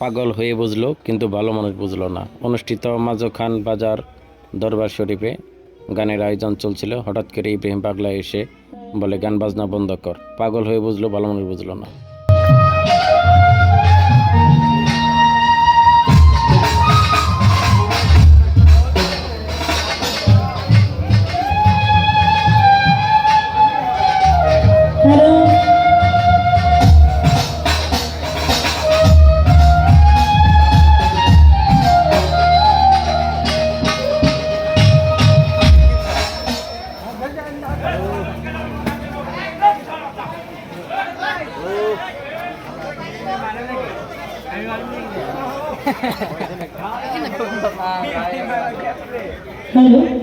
পাগল হয়ে বুঝলো কিন্তু ভালো মানুষ বুঝলো না। অনুষ্ঠিত মাজো খান বাজার দরবার শরীফে গানের আয়োজন চলছিল। হঠাৎ করে ইব্রাহিম পাগলা এসে বলে, গান বাজনা বন্ধ কর। পাগল হয়ে বুঝলো, ভালো মানুষ বুঝলো না। হ্যালো।